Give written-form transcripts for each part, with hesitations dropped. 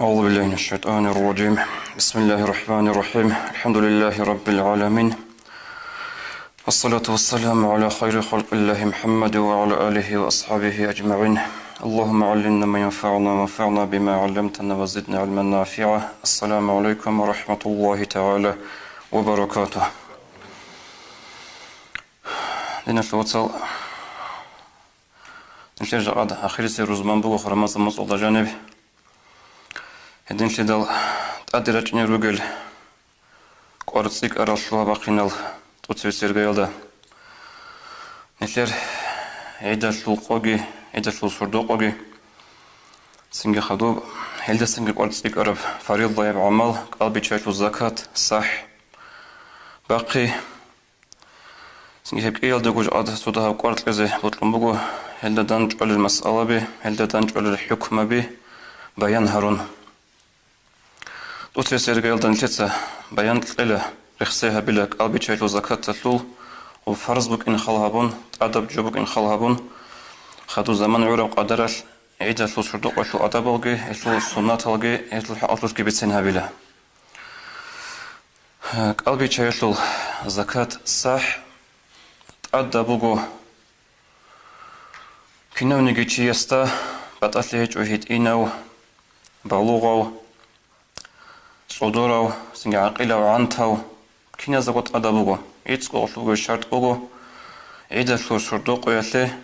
أعوذ بالله من الشيطان الرجيم. بسم الله الرحمن الرحيم. الحمد لله رب العالمين، والصلاة والسلام على خير خلق الله محمد وعلى آله وأصحابه أجمعين. اللهم علمنا ما ينفعنا وانفعنا بما علمتنا وزدنا علما نافعا. السلام عليكم ورحمة الله تعالى وبركاته. لنشوصل نشجع عاد آخر سير زمان بو خرمز مصعد جانب هدين شدال تقدرت نيروجل قارصيك أرشوا باقينال توتسي سيرجيالدا نشر عيدا شلقوجي عيدا شل صردوقوجي سنج خدوب هلدا سنج قارصيك أرب فريضة بعمل قلبي شايف الزكاة صح باقي سنج هيك يالدا جوج عاد سودها قارص كذا بطلب بقو هلدا دانج على المسألة به هلدا دانج على الحكم به بيان هارون توتسي سيرجيالدا نشتى بيان قلة رخصها بلا قلبي شايف الزكاة تلول وفرض بك إن خلهبون أدب جبك إن خلهبون خدو زمان عرب قدرش عيدا شو صدق وشو أدب الجي شو سنة الجي شو حقوق كبتسنها بلا قلبي شايف الزكاة صح أدبوجو كنا نيجي يستا بتأثير وحيد إنه بلوغه صدوره سنج عقيلة وعنته كنا زغط أدبوجو إتسقو شلوجو شرط بوجو عيدا شو صدق وياله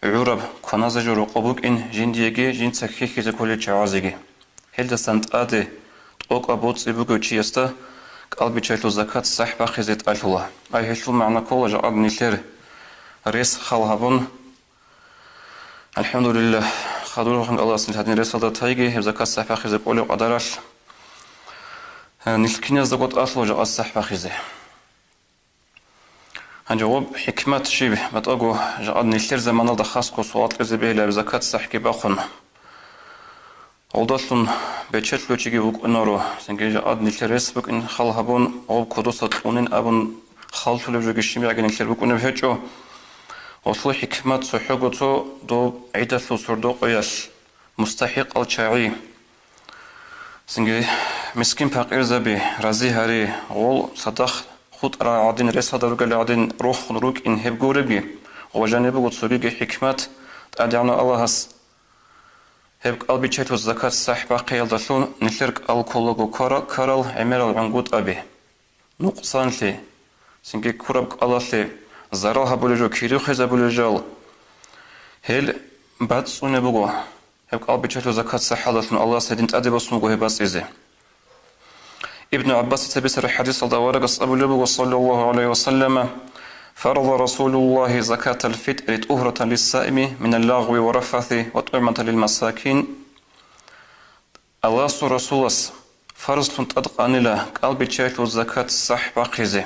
عرب كنا زجرو قبوك إن جنديجي جنس خيخي زكولي جوازيجي هل دستند أدي توق أبوت سبوجو تشيستا قلبي شايلو زكاة صح بخزت الله أي هشلو معنى كل جاب نيشر ريس خالهبون الحمد لله خدوه عن الله سنت هذه رسالة تايجي زكاة صح بخزت قولي قدرش نلكينا زغط أصله جاء صح بخزه هنجواب حكمة شيء بتأجو جاء نيشر زمان الله خاص كسوات كذبه لزكاة صح كباخن أولداشون بتشتلو تيجي وق نارو سنجي جاء نيشر رسبك إن خالهبون أو كدوسة تونين أبون خالتو لوجي شيمي أجن نيشر بك ونبهجو وصل حكمة صحوجته دو عدة صردوق ياش مستحق الشاعي سنجي مسكين فقير زبي رزي هاري غول صدق خود را عادين رسالة رجال عادين روح نروك إن هب جورجي وجانبه وتصوير حكمة أدعنا الله هس هب قلبي شيء الزكاة صح باقي يلدشون نشرك الكولوجو كارل عمل عنقود أبي نقصان لي سنجي كرب الله لي زرالها بولجو كيرو خزا بولجال هل بعد سنة بقو هب قلبي شيء الزكاة صح يلدشون الله سدين تأدي بسمو هباس إزي ابن عباس تبسر الحديث الدوارق أبو لبو صلى الله عليه وسلم فرض رسول الله زكاة الفطر طهرة للصائم من اللغو ورفث وطعمة للمساكين الله رسول فرض تدقان له قلب شايف الزكاة صح باقيزه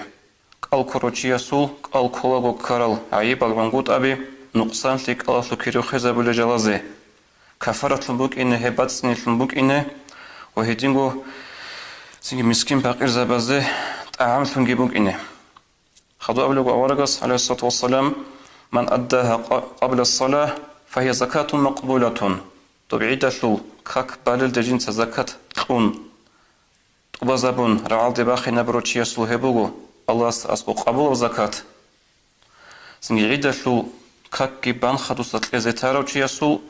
قال كروتشي يسول قال كولاغو كارل عيب العنقود أبي نقصان لك الله سكيرو خزا بلجلازه كفرة لنبوك إنه هبات سنة لنبوك إنه وهدينغو سنجي مسكين باقير زبازه تعامل لنجيبوك إنه خذوا أبلغ أورغس عليه الصلاة والسلام من أداها قبل الصلاة فهي زكاة مقبولة تبعيد شو كاك بالل دجنس زكاة تون تبازبون رعال دباخي نبروتشي يسلو هبوغو الله أسقو قبول زكاة سنجي عيد شو كاك جبان خدو ستلزتارو يسلو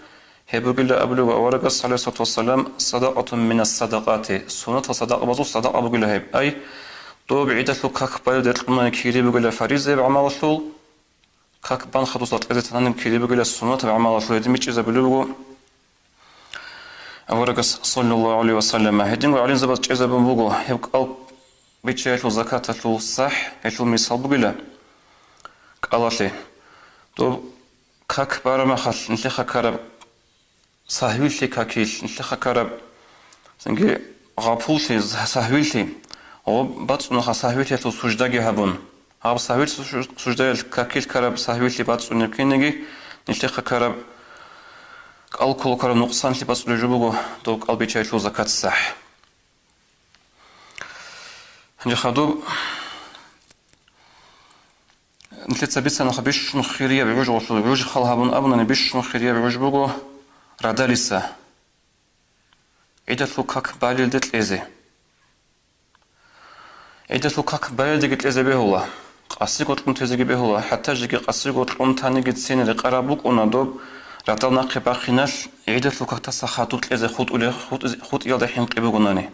هبوغ الله أبلغ أورغس عليه الصلاة والسلام صدقة من الصدقات سنة صدقة بزو صدقة أبوغ الله هب أي دو بعيدة لو كاك بالدت لما كيري بقول فريزة بعمل شو كاك بان خطوات إذا تنام كيري بقول السنة بعمل شو هذي مش إذا بلوجو أورجس صلى الله عليه وسلم هدين وعلين زبط إذا بلوجو يبقى بيتشيل الزكاة شو صح يشوف مثال بقوله قال شيء دو كاك بارا ما خش نشخ كرب صاحبي شيء كاكيش نشخ كرب سنجي غابول شيء صاحبي شيء او بات نو خصاويت تو سجداگي هبون اب ساويت سجدا كاكيل كرب ساويت بات نكينگي نشتخ كرب الكول كرب نقصان لي بات لجوبو تو قلبي چايشو زكات صح هنجي خدو نتلت سبيت انا خبيش مخيريه بوج وصل بوج خال هبون ابنا نبيش مخيريه بوج بوغو راداليسا عدة كاك باليل دت لزه عدة كاك باليل دت لزه بهولا قصي قطن تزجي بهولا حتى جي قصي قطن تاني جت سين لقرابوك ونادوب راتلنا قباخيناش عدة كاك تسخاتوت لزه خود أولي خود يلد حين قبوغناني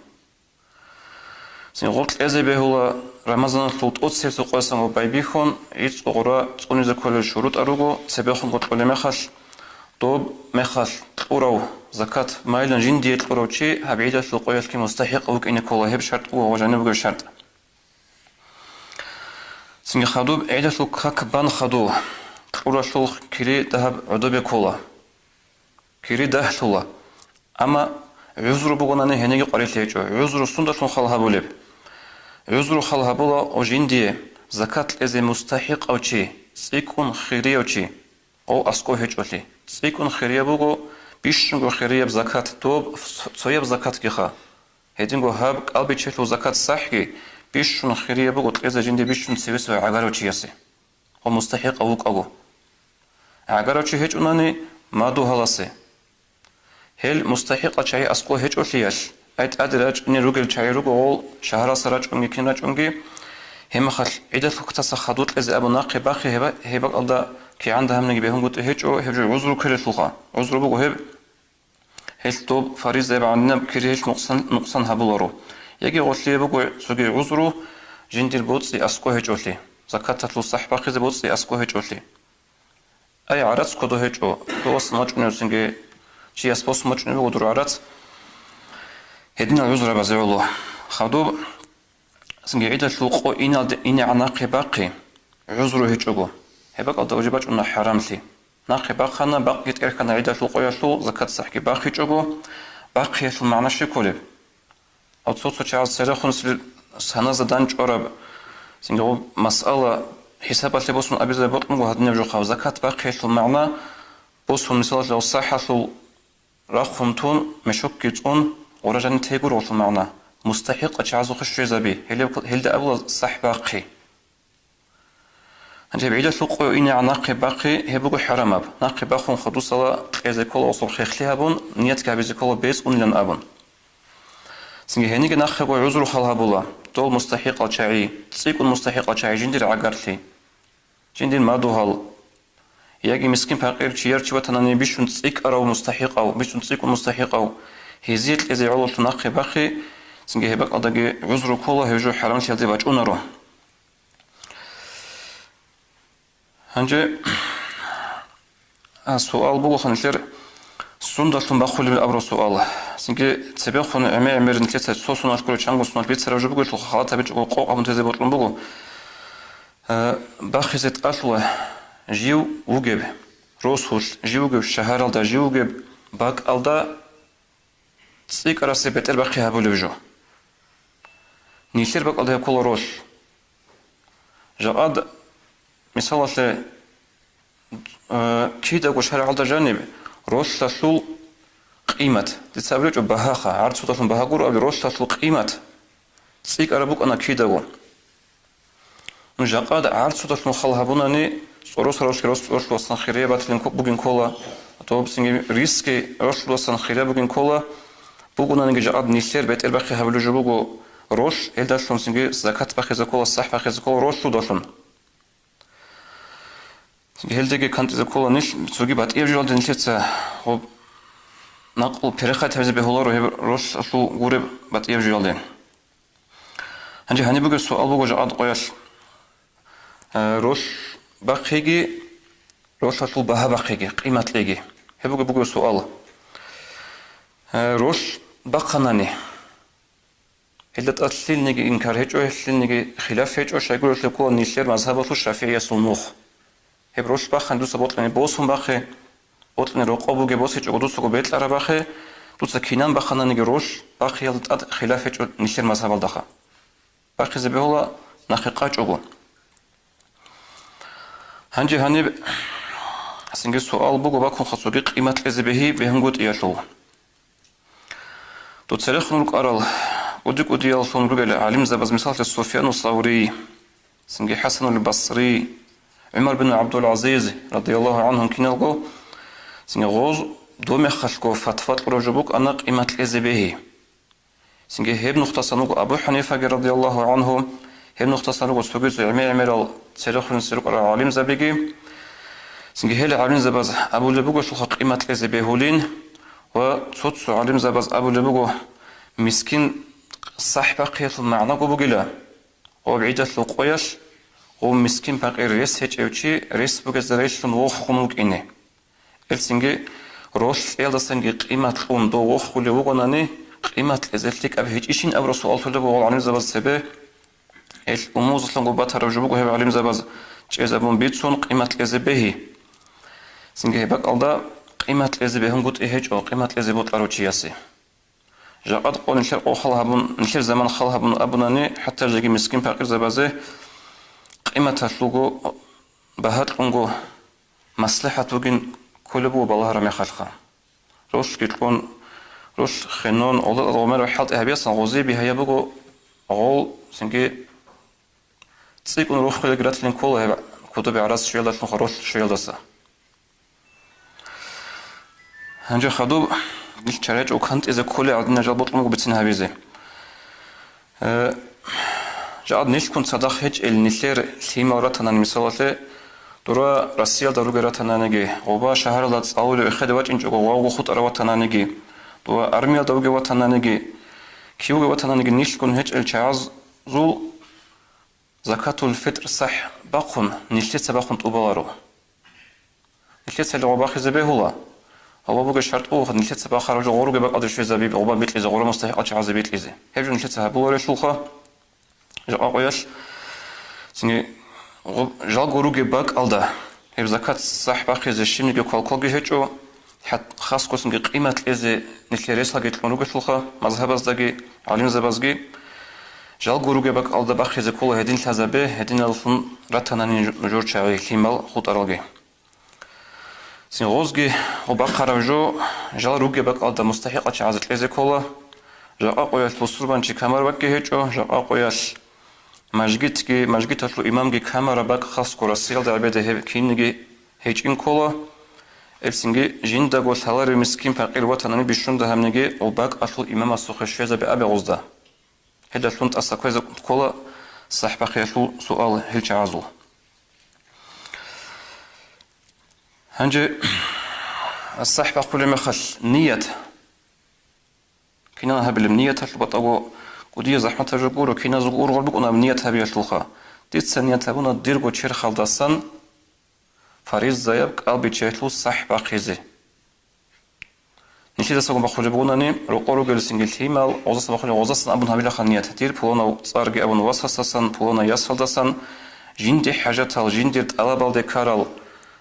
سين غلط لزه بهولا رمضان فلوت أوتسير سوقاسان وبايبيخون عيد أغرا تقوني ذكول الشروط أروغو سبيخون قط أولي مخاش طوب مخاش أورو زكاة مايلن جندية أورو شي هبعيدة سوقوية كي مستحق أوك إني كولا هب شرط وجانب شرط سين خادوب عيدة سوقاك بان خادو أورا شلخ كيري دهب عدوبي كولا كيري ده شولا أما عذر بغناني هنيجي قريت ليجو عذر سندشون خالها بوليب عذر خالها بولا وجندية زكاة لزي مستحق أو شي سيكون خيري أو شي أو أسكو هجولي سيكون خيري بوغو بيشنغو خيري بزكاة توب صيب زكاة كيخا هيدينغو هاب قلبي تشيلو زكاة صحي بيشن خيري بوغو تلزي جندي بيشن سيوسو عقارو شياسي هو مستحق أوك أغو عقارو شي هجوناني مادو هلاسي هل مستحق أشياء أسكو هجولياش أيت أدراج إني روجل شاي روجل شهر سراج أنجي كناج أنجي هم خل عدة كتاسة خدوت لز أبو ناقي باقي هبا الله كي عندها من جبههم قلت هجو هجو عذر كل شلخا عذر بقو هب هل توب فريز زي عندنا كريش نقصان هبولارو يجي غسلي بقو سوي عذره جندي البوتسي أسكو هجولي زكاة تلو صح باقي البوتسي أسكو هجولي أي عرض كده هجو دوس ماجنو سنجي شيء أسبوس ماجنو ودور عرض هدينا العذر بزي الله خدوب سنجي عيد الشوق إني عناقي باقي عذره هجوجو هبك أو توجبات أنه حرام لي ناقي باقنا باقي تكركنا عيد الشوق يشلو زكاة صحكي باقي هجوجو باقي يشل معنى شكولب أو تصوت شعار سيرخون سنة زدانج أرب سنجي مسألة حسابات لبوسون أبي زي بطن وهدنا بجوخا زكاة باقي يشل معنى بوسون مثال لو صحة لو راخهم تون مشوك يتون ورجعني تيجور وصل معنا مستحق أشعازو خش زبي هل ده أول صح باقي أنت بعيدة سوق إني عناقي باقي هبقو حرام ناقي باقون خدو صلاة إذا كل أصول خيخلي هبون نيتك عبيزي كل بيس أنلن أبون سنجي هنيجي ناقي عذر خالها بولا دول مستحق أشعي تسيكون مستحق أشعي جندير عقارتي جندير ما دوهال يجي مسكين فقير شير شو تناني بيشون تسيك أو مستحق أو بيشون تسيكون مستحق أو هزيت إذا علو تناقي باقي سنجي هبك أدقي عذر كله هجو حرام شيء باج أنرو هنجي سؤال بقول خنشر سندرتم بقول بالأبرو سؤال سنجي تبين خن عمر نتلت سوسون أشكر شانغ سون البيت سرجو بقول خلاص تبي تقول قو أبون تزي بطلون بقول باخذت أصله جيو وجب روسوس جيو وجب شهر الدا جيو وجب باق الدا تسيك راسي بتر باقي هبول بجو نيشير باق الدا كل روش جاد مثلا كيدا وشهر الدا جانب روش تسول قيمة تسابرج بهاخا عرض صوتهم بهاقور أبي روش تسول قيمة تسيك أربوك أنا كيدا و نجاقاد عرض صوتهم خالها بوناني روش روش وصن خيرية باتلين بوجين كولا توب سينجي ريسكي روش وصن خيرية بوجين كولا بوجونا نيجي جاد نيشير بيت الباقي هبلو جبوجو روش إلداشلون سينجي زكاة باقي زكولا الصح باقي زكولا روش توداشلون هلدگی کانت زکولا نیش سوگی بات ایوجال دنیتیت خب نقل پرخات هزی به هولارو روش شو گوره بات ایوجال دن هنجی هنی بگه سوال بگو جاد قیاس روش باقیگی روش شو بها باقیگی قیمت لیگی هبگه بگه سوال روش باقنانی هلت أصلي نيجي إنكار هيجو أصلي نيجي خلاف هيجو شايقول لكو نيشير مذهبه الشافعية سنوخ هبروش باخن دوسا بوتلني بوسهم باخي بوتلني رقابو جبوس هيجو دوسا قبيت لارا باخي دوسا كينان باخنا نيجي روش باخي هلت خلاف هيجو نيشير مذهب الدخا باخي زبيهولا نخيقاج أقول هنجي هني سنجي سؤال بوغو باكون خصوصي قيمة الزبيهي بهنقود إياشو تو تاريخ نلقى أرال وديك وديال فون رجل عالم زبز مثال سفيان الثوري سنجي حسن البصري عمر بن عبد العزيز رضي الله عنهم كنلقوا سنجي غوز دوم خشكو فتفات رجبوك أنا قيمة الزبيهي Синге хеб нуқтасануг Абу Ханифа радиаллаху анху, хеб нуқтасануг сөгөз эмел церехрун сирк алим забиги. Синге хел алим забаз Абу Лебуго шулха қимат лезе бехулин ва цоцу алим забаз Абу Лебуго мискин صاحب قيت المعنى قبوجلا أو بعيدة لقياش أو مسكين بقى ريس هيك أو شيء ريس بجزريش لنوخ خموك إني السنجي روش إلدا سنجي قيمة لون دوخ خلي وقناني قيمة لزلتك أب هيك إشين أب رسول الله لبوا علم زباز سبه الأموز لنقو باتر وجبوه هب علم زباز شيء زبون بيتسون قيمة لزبه سنجي بق ألدا قيمة لزبه هم قط إهج أو قيمة لزبوت أروتشياسي جاءت قول نشر أو خلها نشر زمان خلها بن أبناني حتى جاكي مسكين فقير زبازه قيمة لوجو بهات لونجو مصلحة وجين كل بو بالله رمي خلقه روش كتكون روش خنون أول الغمر وحالت إهبيس غوزي بها يبغو أول سنجي تسيكون روح خلق راتلين كله كتب عراس شيل داشون خروش شيل داسا هنجا خدوب الشرائع وكانت إذا كل عدنا جلبط لهم بتسنها بيزه جاد نيش كنت صدق هج النشر سيما راتنا المثالات دورا رسيل دارو راتنا نجي وبا شهر لات أول خدوات إنج وواو خط رواتنا نجي دورا أرميا دارو واتنا نجي كيو واتنا نجي نيش كن هج الشعاز زول زكاة الفطر صح باقون نشلت باقون تبالارو نشلت اللي باقي زبيهولا هو بوجه شرط أو خد نشلت سباق خارج غروج بقى قدر شيء زبيب غبا بيت لزغور مستحق أشعة زبيت لزه هبج نشلت سهبوا شوخة جاء قياش سني جال غروج بق ألدا هب زكاة صح باقي زشيم نجى كل جهتشو حتى خاص قسم قيمة لزه نشلريس لقيت غروج شوخة مذهب أصدقي علم زبازقي جال غروج بق ألدا باقي زكول هدين تزبه هدين الفن رتنا نجور شعري كمال خط أرلقي سنغوزجي وبقرة جو جال روجي بق ألدا مستحق أشعة لزه كله جاء قياش بصربان شي كامر وجه هجو جاء قياش مجگیت لو إمامجي كامر بق خاص كراسيل دعبده هب كينجي هج إن كله السنجي جين دعوة ثالر مسكين فقير وطناني بيشون ده همنجي وبق أصل إمام السخش فيزا بأبي غزدا هذا شلون تأسكويز كله صح بقي شو سؤال هل شعازو هنجي الصح بقول مخل نية كنا هبل النية البطاقة ودي زحمة الجبور وكنا زقور غربك أنا بنية هبي الشلخة ديت سنية تبونا دير بوشير خالدسان فريز زيب قلبي تشيلو صح بقيزي نشيد سقوم بخوج بقولني رقورو جلسين جلتيمال عزص بخوج عزص أبون هبي لخنية تدير بونا صارجي أبون وسخسسان بونا يسفلدسان جندي حاجات الجندي طلب الدكارل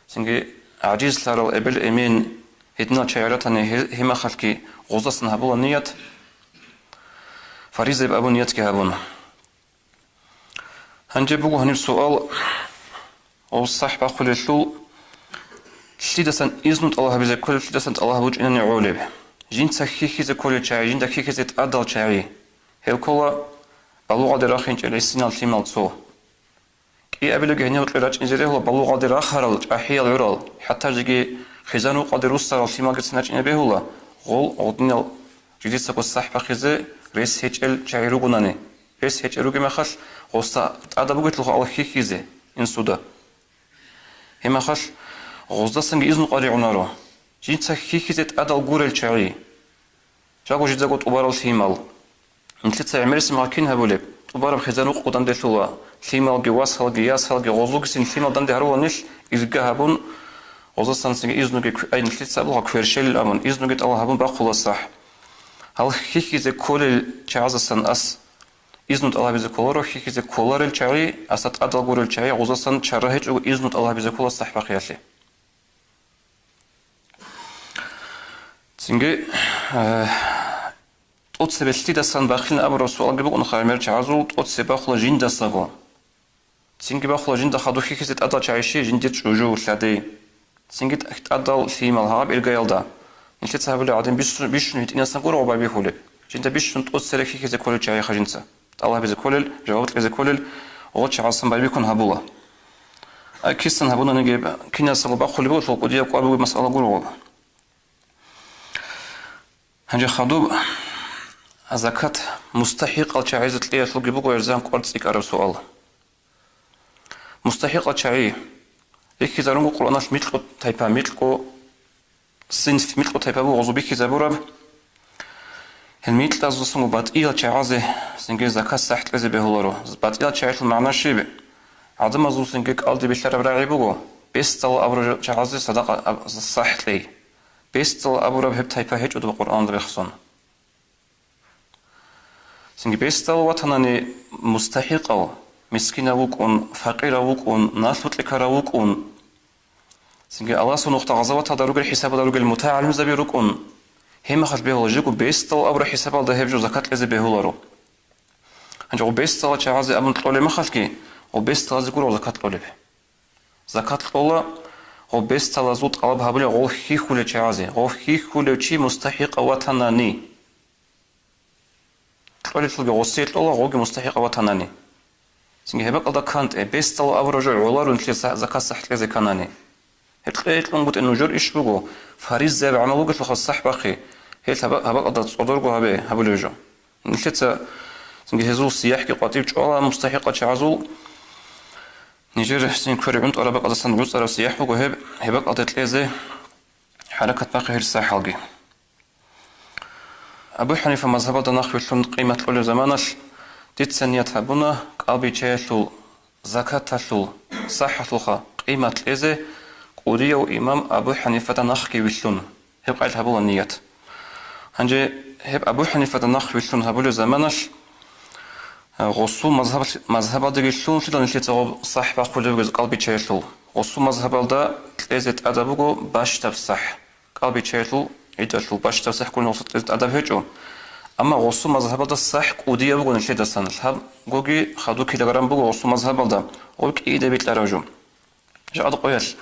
سنجي عجيز لارل أبل أمين هدنا شعرتنا هما خلقي غزصنا هبول النية فريز أبو نية كهبون هنجيبوا هني السؤال أو الصح بقول شو شديدة إذن الله بذا كل شديدة الله وجه إنني عولب جين تخيخي ذا كل شيء جين تخيخي ذا أدل شيء هل كلا بلوغ درخين جل السنة التيمال صو كي أبلغ هني وتلاج إنزله هو بلوغ درخرل أحيال عرال حتى جي خزانو قدر وصل التيمال قصناج إنه بهولا غول عدنا جديد سقو الصح بخزة رئيس هجل شعيرو قناني رئيس هجلو كما خش غوستا أدب قلت له الله خيخي ذا إن سودا هما خش غزدا سنجي إذن قاري عنارو جين تخيخي ذا أدل قورل شعي جاكو جدا قد أبارل تيمال انتلت سعمر اسمها كين هبولب أبارل خزانو قدام دلتولا تيمال جواس هل جياس هل غزلوك سن تيمال دان دهرو نش إرجع هبون غزدا سنجي إذن أي انتلت سأبلها كويرشيل الأمن إذن قد الله هبون بقول الصح هل خيخي ذا كل شعز سن أس إذن الله بذا كولارو خيخي ذا كولار الشعي أسات أدل قورل شعي غزدا سن شرهج وإذن الله بذا كول الصح بقياسي سنجي от себе стидасан бахилн абро суал гибу он хаймер чазу от себе хла жинда саго синги бахла жинда хаду хихизет ада чайши жиндир чужу лади синги адал фимал хаб иргаялда ничет сабли адем биш нит инасан гуро баби хуле жинда биш нут от себе хихизе коле чай хажинца алла бизе колел жаваб бизе колел от чаасан баби кун хабула акисан хабуна неге кинасал бахуле бо шол кодия квабу масала гуро هنجي خدوب زكاة مستحق الشعيز تليه تلقي بقى يرزان قرص يكرر سؤال مستحق الشعي يكي زارونغو قرآناش ميتلقو تايبا ميتلقو صنف ميتلقو تايبا بو غزو بيكي زابوراب الميتل تازو سمو باتئيل الشعازي سنجي زكاة ساحت لزي بهولارو باتئيل الشعيز المعنى شيبي عدم ازو سنجيك قلدي بيشتر براعي بقو بيستل أبرو الشعازي صداقة ساحت لي بيستل أبرو بهب تايبا هيج ودو قرآن بيخصون سنجي بيستل وطناني مستحق مسكين وكون فقير وكون ناثوت لكرا وكون سنجي الله سو نقطة غزوات داروغ الحساب داروغ المتعلم زبي ركون هم خد به لجيكو بيستل أبرو حساب ده هبجو زكاة لزي بهولارو هنجو بيستل شعازي أبن طلولي مخلكي وبيستل زيكورو زكاة طلولي زكاة طلولة وبيستل زوت قلب هابلي غو خيخو لشعازي غو خيخو لشي مستحق وطناني طلولي تلقي غسيت طلولة غوغي مستحق وطناني سنجي هبق أدا كانت بيستل أبرو جو عولارو نتلي زكاة صحت لزي كاناني هتلقيت لنقول إنه جور إيش بقو فاريز زي بعملوا قلت لخص صح باقي هيت هبق أدا تصدرقو هبلو جو نتلت سنجي هزول سياح كي قاتيب جوالا مستحقة شعزول نيجير سين كوري بنت أرى بق أدا سنجوز أرى سياح بقو هبق أدا تلازي حركة باقي هيرسا حلقي أبو حنيفة مذهب أدا ناخوي لون قيمة الأولي زمانش ديت سنية هبونا قلبي تشيشلو زكاة تشلو صحة لخا قيمة تلازي قودية وإمام أبو حنيفة نخكي وشلون هب قايل هبول النيات هنجي هب أبو حنيفة نخ وشلون هبول زمانش غصو مذهب دقي شلون شلون نشلي تغو صح باقول قلبي تشيشلو غصو مذهب دا تلازت أدبو باش تبصح قلبي تشيشلو يدشلو باش تبصح كل نقصة تلازت أدب هجو أما غصو مذهب دا صح قودية بقو نشلي دسان الهب قوغي خدو كيلوغرام بقو غصو مذهب دا قولك إيدا بيت لراجو جاء قويش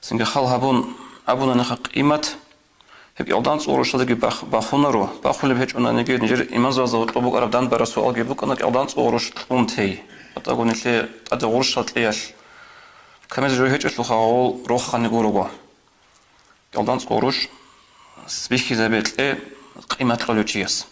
سنجي خال هبون أبونا نخ قيمة هب يالدان صورو شدقي باخونارو باخولي بهج أنا نجي نجر إيمان زوزو طلبوك أربدان برا سؤال جيبوك أنك يالدان صورو شتلون تي أتاقو نتلي أدغور شتليش كمز جو هج أتلو خاول روح خانيقوروغو يالدان صوروش سبيخي زبيت لي قيمة لولوتيس